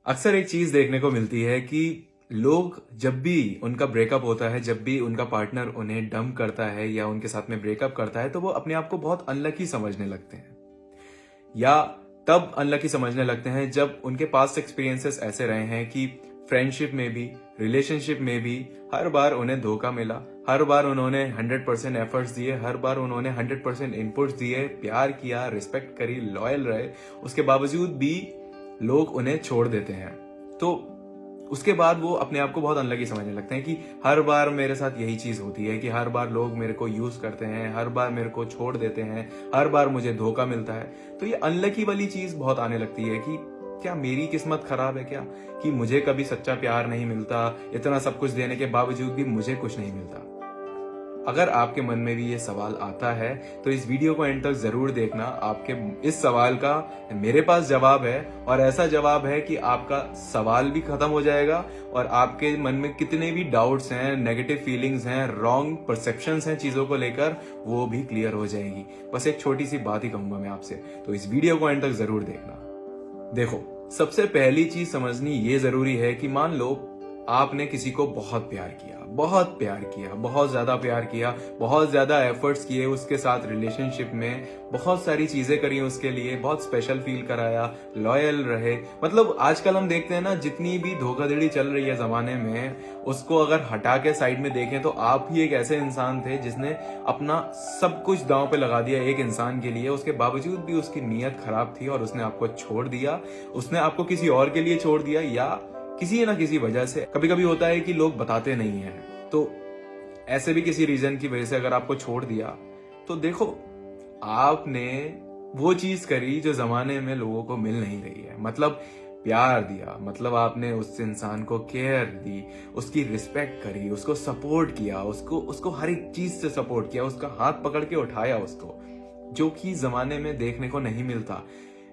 अक्सर एक चीज देखने को मिलती है कि लोग जब भी उनका ब्रेकअप होता है, जब भी उनका पार्टनर उन्हें डंप करता है या उनके साथ में ब्रेकअप करता है, तो वो अपने आप को बहुत अनलकी समझने लगते हैं। या तब अनलकी समझने लगते हैं जब उनके पास्ट एक्सपीरियंसेस ऐसे रहे हैं कि फ्रेंडशिप में भी, रिलेशनशिप में भी हर बार उन्हें धोखा मिला। हर बार उन्होंने 100% एफर्ट्स दिए, हर बार उन्होंने 100% इनपुट्स दिए, प्यार किया, रिस्पेक्ट करी, लॉयल रहे, उसके बावजूद भी लोग उन्हें छोड़ देते हैं। तो उसके बाद वो अपने आप को बहुत अनलकी समझने लगते हैं कि हर बार मेरे साथ यही चीज होती है, कि हर बार लोग मेरे को यूज करते हैं, हर बार मेरे को छोड़ देते हैं, हर बार मुझे धोखा मिलता है। तो ये अनलकी वाली चीज बहुत आने लगती है कि क्या मेरी किस्मत खराब है क्या, कि मुझे कभी सच्चा प्यार नहीं मिलता, इतना सब कुछ देने के बावजूद भी मुझे कुछ नहीं मिलता। अगर आपके मन में भी ये सवाल आता है तो इस वीडियो को एंड तक जरूर देखना। आपके इस सवाल का मेरे पास जवाब है, और ऐसा जवाब है कि आपका सवाल भी खत्म हो जाएगा और आपके मन में कितने भी डाउट्स हैं, नेगेटिव फीलिंग्स हैं, रॉन्ग परसेप्शंस हैं चीजों को लेकर, वो भी क्लियर हो जाएगी। बस एक छोटी सी बात ही कहूंगा मैं आपसे, तो इस वीडियो को एंड तक जरूर देखना। देखो, सबसे पहली चीज समझनी ये जरूरी है कि मान लो आपने किसी को बहुत प्यार किया, बहुत प्यार किया, बहुत ज्यादा प्यार किया, बहुत ज्यादा एफर्ट्स किए उसके साथ रिलेशनशिप में, बहुत सारी चीजें करी उसके लिए, बहुत स्पेशल फील कराया, लॉयल रहे। मतलब आजकल हम देखते हैं ना, जितनी भी धोखाधड़ी चल रही है जमाने में, उसको अगर हटा के साइड में देखें तो आप ही एक ऐसे इंसान थे जिसने अपना सब कुछ दांव पे लगा दिया एक इंसान के लिए। उसके बावजूद भी उसकी नीयत खराब थी और उसने आपको छोड़ दिया, उसने आपको किसी और के लिए छोड़ दिया, या किसी ना किसी वजह से। कभी कभी होता है कि लोग बताते नहीं हैं, तो ऐसे भी किसी रीजन की वजह से अगर आपको छोड़ दिया, तो देखो, आपने वो चीज करी जो जमाने में लोगों को मिल नहीं रही है। मतलब प्यार दिया, मतलब आपने उस इंसान को केयर दी, उसकी रिस्पेक्ट करी, उसको सपोर्ट किया, उसको हर एक चीज से सपोर्ट किया, उसका हाथ पकड़ के उठाया उसको, जो कि जमाने में देखने को नहीं मिलता।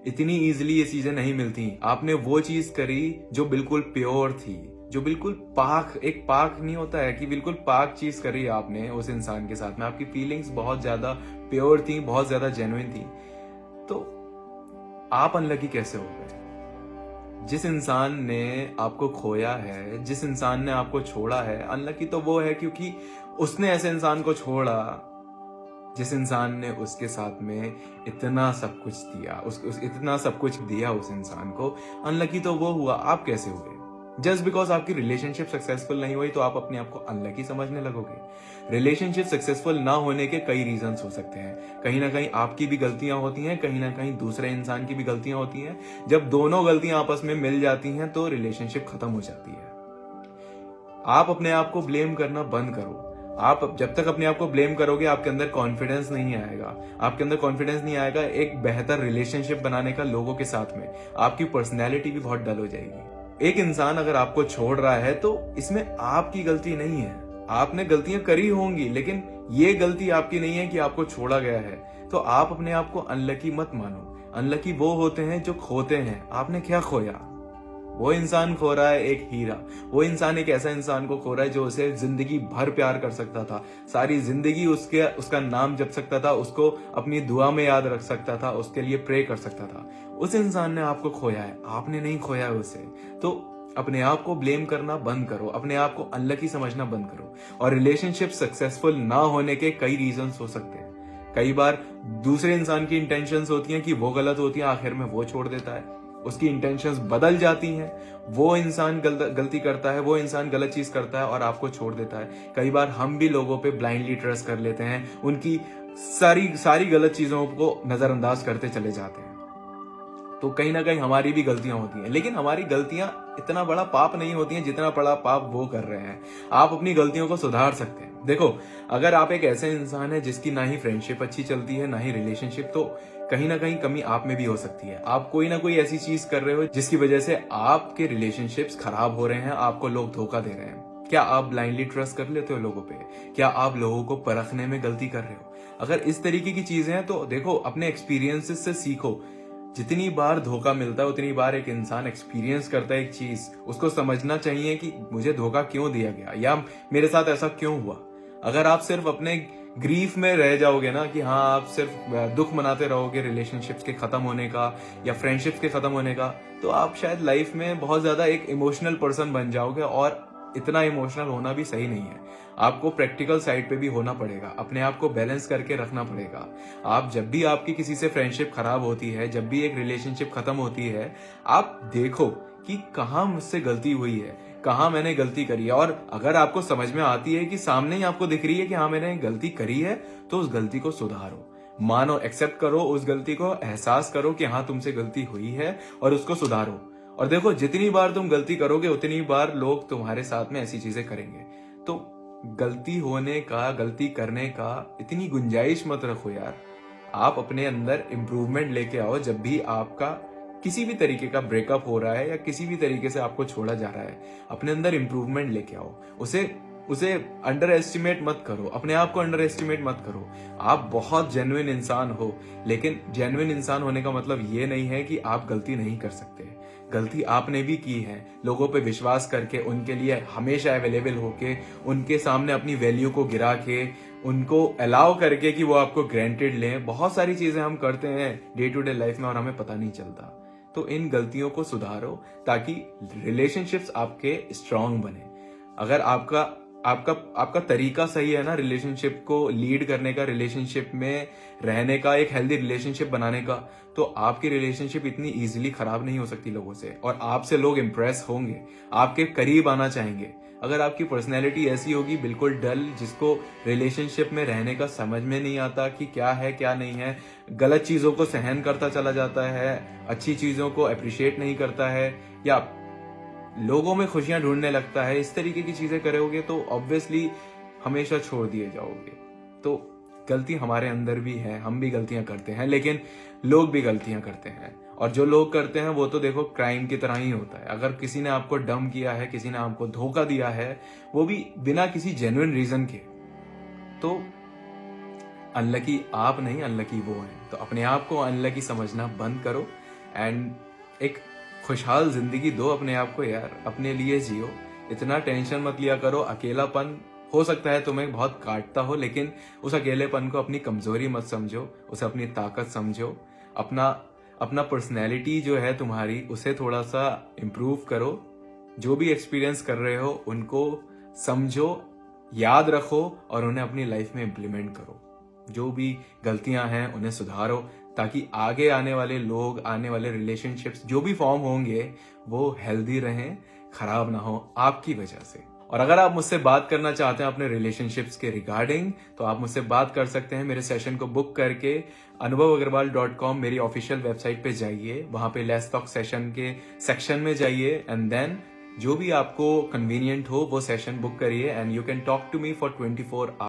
इतनी इजीली ये चीजें नहीं मिलती। आपने वो चीज करी जो बिल्कुल प्योर थी, जो बिल्कुल पाक, एक पाक नहीं होता है कि बिल्कुल पाक चीज करी आपने उस इंसान के साथ में। आपकी फीलिंग्स बहुत ज्यादा प्योर थी, बहुत ज्यादा जेन्युइन थी। तो आप अनलकी कैसे हो गए? जिस इंसान ने आपको खोया है, जिस इंसान ने आपको छोड़ा है, अनलकी तो वो है क्योंकि उसने ऐसे इंसान को छोड़ा जिस इंसान ने उसके साथ में इतना सब कुछ दिया, इतना सब कुछ दिया उस इंसान को। अनलकी तो वो हुआ, आप कैसे हुए? जस्ट बिकॉज आपकी रिलेशनशिप सक्सेसफुल नहीं हुई तो आप अपने आप को अनलकी समझने लगोगे? रिलेशनशिप सक्सेसफुल ना होने के कई रीजंस हो सकते हैं। कहीं ना कहीं आपकी भी गलतियां होती हैं, कहीं ना कहीं दूसरे इंसान की भी गलतियां होती हैं। जब दोनों गलतियां आपस में मिल जाती हैं तो रिलेशनशिप खत्म हो जाती है। आप अपने आप को ब्लेम करना बंद करो। आप जब तक अपने आप को ब्लेम करोगे, आपके अंदर कॉन्फिडेंस नहीं आएगा। आपके अंदर कॉन्फिडेंस नहीं आएगा एक बेहतर रिलेशनशिप बनाने का लोगों के साथ में। आपकी पर्सनैलिटी भी बहुत डल हो जाएगी। एक इंसान अगर आपको छोड़ रहा है तो इसमें आपकी गलती नहीं है। आपने गलतियां करी होंगी, लेकिन ये गलती आपकी नहीं है कि आपको छोड़ा गया है। तो आप अपने आप को अनलकी मत मानो। अनलकी वो होते हैं जो खोते हैं। आपने क्या खोया? वो इंसान खो रहा है एक हीरा। वो इंसान एक ऐसा इंसान को खो रहा है जो उसे जिंदगी भर प्यार कर सकता था, सारी जिंदगी उसका नाम जप सकता था, उसको अपनी दुआ में याद रख सकता था, उसके लिए प्रे कर सकता था। उस इंसान ने आपको खोया है, आपने नहीं खोया है उसे। तो अपने आप को ब्लेम करना बंद करो, अपने आप को अनलकी समझना बंद करो। और रिलेशनशिप सक्सेसफुल ना होने के कई रीजंस हो सकते हैं। कई बार दूसरे इंसान की इंटेंशंस होती हैं कि वो गलत होती है, आखिर में वो छोड़ देता है। उसकी इंटेंशंस बदल जाती हैं, वो इंसान गलती करता है, वो इंसान गलत चीज करता है और आपको छोड़ देता है। कई बार हम भी लोगों पे ब्लाइंडली ट्रस्ट कर लेते हैं, उनकी सारी गलत चीजों को नजरअंदाज करते चले जाते हैं। तो कहीं ना कहीं हमारी भी गलतियां होती हैं, लेकिन हमारी गलतियां इतना बड़ा पाप नहीं होती हैं जितना बड़ा पाप वो कर रहे हैं। आप अपनी गलतियों को सुधार सकते हैं। देखो, अगर आप एक ऐसे इंसान है जिसकी ना ही फ्रेंडशिप अच्छी चलती है, ना ही रिलेशनशिप, तो कहीं ना कहीं कमी आप में भी हो सकती है। आप कोई ना कोई ऐसी चीज कर रहे हो जिसकी वजह से आपके रिलेशनशिप्स खराब हो रहे हैं, आपको लोग धोखा दे रहे हैं। क्या आप ब्लाइंडली ट्रस्ट कर लेते हो लोगों पे? क्या आप लोगों को परखने में गलती कर रहे हो? अगर इस तरीके की चीजें हैं तो देखो, अपने एक्सपीरियंसेस से सीखो। जितनी बार धोखा मिलता है उतनी बार एक इंसान एक्सपीरियंस करता है एक चीज, उसको समझना चाहिए कि मुझे धोखा क्यों दिया गया या मेरे साथ ऐसा क्यों हुआ। अगर आप सिर्फ अपने ग्रीफ में रह जाओगे ना कि हाँ आप सिर्फ दुख मनाते रहोगे रिलेशनशिप्स के खत्म होने का या फ्रेंडशिप्स के खत्म होने का, तो आप शायद लाइफ में बहुत ज्यादा एक इमोशनल पर्सन बन जाओगे, और इतना इमोशनल होना भी सही नहीं है। आपको प्रैक्टिकल साइड पे भी होना पड़ेगा, अपने आप को बैलेंस करके रखना पड़ेगा। आप जब भी आपकी किसी से फ्रेंडशिप खराब होती है, जब भी एक रिलेशनशिप खत्म होती है, आप देखो कि कहाँ मुझसे गलती हुई है, कहाँ मैंने गलती करी है। और अगर आपको समझ में आती है कि सामने ही आपको दिख रही है कि हाँ मैंने गलती करी है, तो उस गलती को सुधारो, मानो, एक्सेप्ट करो उस गलती को, एहसास करो कि हाँ तुमसे गलती हुई है और उसको सुधारो। और देखो, जितनी बार तुम गलती करोगे उतनी बार लोग तुम्हारे साथ में ऐसी चीजें करेंगे। तो गलती होने का, गलती करने का इतनी गुंजाइश मत रखो यार। आप अपने अंदर इंप्रूवमेंट लेके आओ। जब भी आपका किसी भी तरीके का ब्रेकअप हो रहा है या किसी भी तरीके से आपको छोड़ा जा रहा है, अपने अंदर इंप्रूवमेंट लेके आओ। उसे अंडर एस्टिमेट मत करो, अपने आप को अंडर एस्टिमेट मत करो। आप बहुत जेन्युइन इंसान हो, लेकिन जेन्युइन इंसान होने का मतलब ये नहीं है कि आप गलती नहीं कर सकते। गलती आपने भी की है, लोगों पे विश्वास करके, उनके लिए हमेशा अवेलेबल होके, उनके सामने अपनी वैल्यू को गिरा के, उनको अलाउ करके कि वो आपको ग्रांटेड लें। बहुत सारी चीजें हम करते हैं डे टू डे लाइफ में और हमें पता नहीं चलता। तो इन गलतियों को सुधारो ताकि रिलेशनशिप्स आपके स्ट्रांग बने। अगर आपका तरीका सही है ना रिलेशनशिप को लीड करने का, रिलेशनशिप में रहने का, एक हेल्दी रिलेशनशिप बनाने का, तो आपकी रिलेशनशिप इतनी इजीली खराब नहीं हो सकती लोगों से, और आपसे लोग इंप्रेस होंगे, आपके करीब आना चाहेंगे। अगर आपकी पर्सनैलिटी ऐसी होगी बिल्कुल डल, जिसको रिलेशनशिप में रहने का समझ में नहीं आता कि क्या है क्या नहीं है, गलत चीजों को सहन करता चला जाता है, अच्छी चीजों को अप्रिशिएट नहीं करता है, या लोगों में खुशियां ढूंढने लगता है, इस तरीके की चीजें करोगे तो ऑब्वियसली हमेशा छोड़ दिए जाओगे। तो गलती हमारे अंदर भी है, हम भी गलतियां करते हैं, लेकिन लोग भी गलतियां करते हैं, और जो लोग करते हैं वो तो देखो क्राइम की तरह ही होता है। अगर किसी ने आपको डम किया है, किसी ने आपको धोखा दिया है, वो भी बिना किसी जेन्युइन रीजन के, तो अनलकी आप नहीं, अनलकी वो है। तो अपने आप को अनलकी समझना बंद करो एंड एक खुशहाल जिंदगी दो अपने आप को यार, अपने लिए जियो। इतना टेंशन मत लिया करो। अकेलापन हो सकता है तुम्हें बहुत काटता हो, लेकिन उस अकेलेपन को अपनी कमजोरी मत समझो, उसे अपनी ताकत समझो। अपना पर्सनैलिटी जो है तुम्हारी, उसे थोड़ा सा इम्प्रूव करो। जो भी एक्सपीरियंस कर रहे हो उनको समझो, याद रखो और उन्हें अपनी लाइफ में इम्प्लीमेंट करो। जो भी गलतियां हैं उन्हें सुधारो, ताकि आगे आने वाले लोग, आने वाले रिलेशनशिप्स जो भी फॉर्म होंगे वो हेल्दी रहें, खराब ना हो आपकी वजह से। और अगर आप मुझसे बात करना चाहते हैं अपने रिलेशनशिप्स के रिगार्डिंग, तो आप मुझसे बात कर सकते हैं मेरे सेशन को बुक करके। anubav.agarwal.com मेरी ऑफिशियल वेबसाइट पे जाइए, वहां पे लेट्स टॉक सेशन के सेक्शन में जाइए एंड देन जो भी आपको कन्वीनियंट हो वो सेशन बुक करिए and you can talk to me for 24 hours.